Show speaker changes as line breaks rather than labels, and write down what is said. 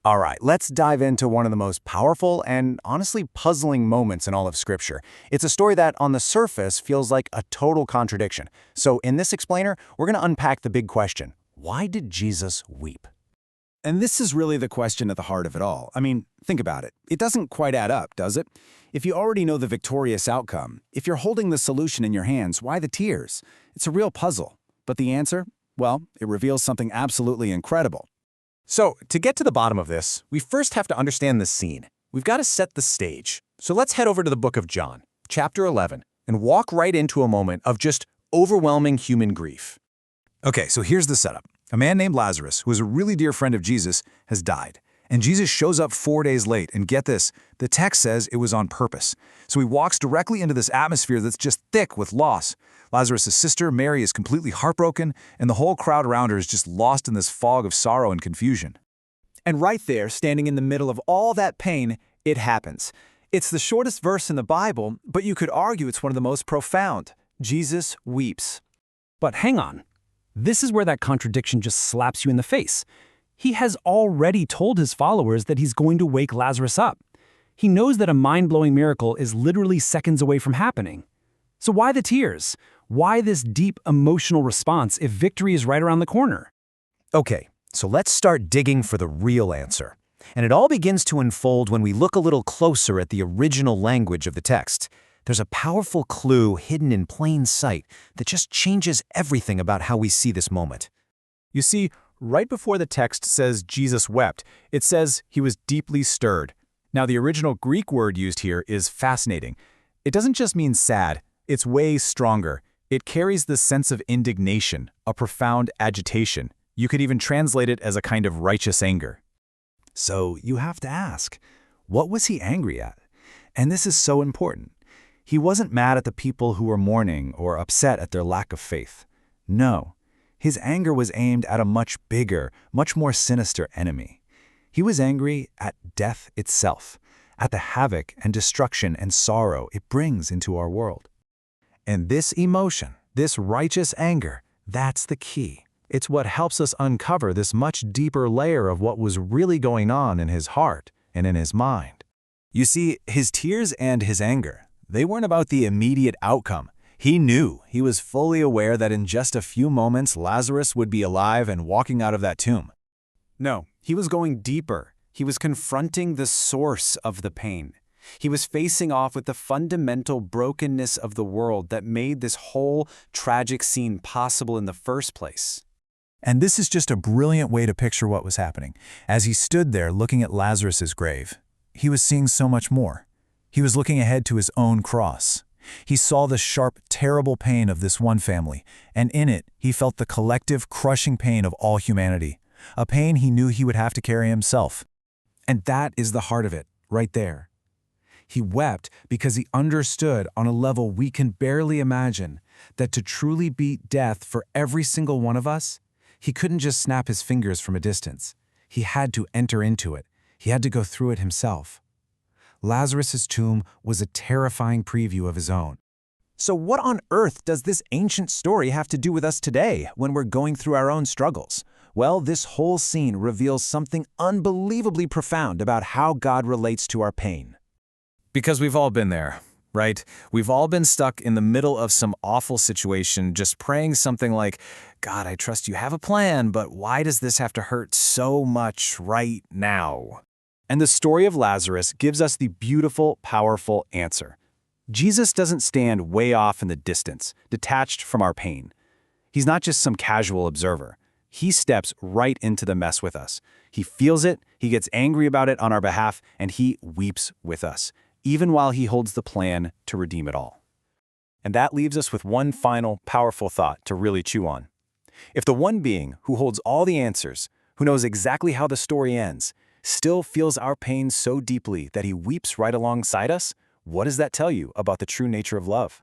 All right, let's dive into one of the most powerful and honestly puzzling moments in all of Scripture. It's a story that, on the surface, feels like a total contradiction. So, in this explainer, we're going to unpack the big question: why did Jesus weep?
And this is really the question at the heart of it all. I mean, think about it. It doesn't quite add up, does it? If you already know the victorious outcome, if you're holding the solution in your hands, why the tears? It's a real puzzle. But the answer? Well, it reveals something absolutely incredible.
So, to get to the bottom of this, we first have to understand the scene. We've got to set the stage. So let's head over to the book of John, chapter 11, and walk right into a moment of just overwhelming human grief.
Okay, so here's the setup. A man named Lazarus, who is a really dear friend of Jesus, has died. And Jesus shows up 4 days late, and get this, the text says it was on purpose. So he walks directly into this atmosphere that's just thick with loss. Lazarus' sister, Mary, is completely heartbroken, and the whole crowd around her is just lost in this fog of sorrow and confusion.
And right there, standing in the middle of all that pain, it happens. It's the shortest verse in the Bible, but you could argue it's one of the most profound. Jesus weeps.
But hang on. This is where that contradiction just slaps you in the face. He has already told his followers that he's going to wake Lazarus up. He knows that a mind-blowing miracle is literally seconds away from happening. So why the tears? Why this deep emotional response if victory is right around the corner?
Okay, so let's start digging for the real answer. And it all begins to unfold when we look a little closer at the original language of the text. There's a powerful clue hidden in plain sight that just changes everything about how we see this moment.
You see, right before the text says Jesus wept, it says he was deeply stirred. Now, the original Greek word used here is fascinating. It doesn't just mean sad, it's way stronger. It carries the sense of indignation, a profound agitation. You could even translate it as a kind of righteous anger. So you have to ask, what was he angry at? And this is so important. He wasn't mad at the people who were mourning or upset at their lack of faith. No, his anger was aimed at a much bigger, much more sinister enemy. He was angry at death itself, at the havoc and destruction and sorrow it brings into our world. And this emotion, this righteous anger, that's the key. It's what helps us uncover this much deeper layer of what was really going on in his heart and in his mind. You see, his tears and his anger, they weren't about the immediate outcome. He knew, he was fully aware that in just a few moments Lazarus would be alive and walking out of that tomb.
No, he was going deeper. He was confronting the source of the pain. He was facing off with the fundamental brokenness of the world that made this whole tragic scene possible in the first place.
And this is just a brilliant way to picture what was happening. As he stood there looking at Lazarus' grave, he was seeing so much more. He was looking ahead to his own cross. He saw the sharp, terrible pain of this one family, and in it, he felt the collective, crushing pain of all humanity, a pain he knew he would have to carry himself. And that is the heart of it, right there. He wept because he understood on a level we can barely imagine that to truly beat death for every single one of us, he couldn't just snap his fingers from a distance. He had to enter into it. He had to go through it himself. Lazarus' tomb was a terrifying preview of his own.
So what on earth does this ancient story have to do with us today when we're going through our own struggles? Well, this whole scene reveals something unbelievably profound about how God relates to our pain.
Because we've all been there, right? We've all been stuck in the middle of some awful situation, just praying something like, God, I trust you have a plan, but why does this have to hurt so much right now? And the story of Lazarus gives us the beautiful, powerful answer. Jesus doesn't stand way off in the distance, detached from our pain. He's not just some casual observer. He steps right into the mess with us. He feels it, he gets angry about it on our behalf, and he weeps with us, even while he holds the plan to redeem it all. And that leaves us with one final, powerful thought to really chew on. If the one being who holds all the answers, who knows exactly how the story ends, still feels our pain so deeply that he weeps right alongside us, what does that tell you about the true nature of love?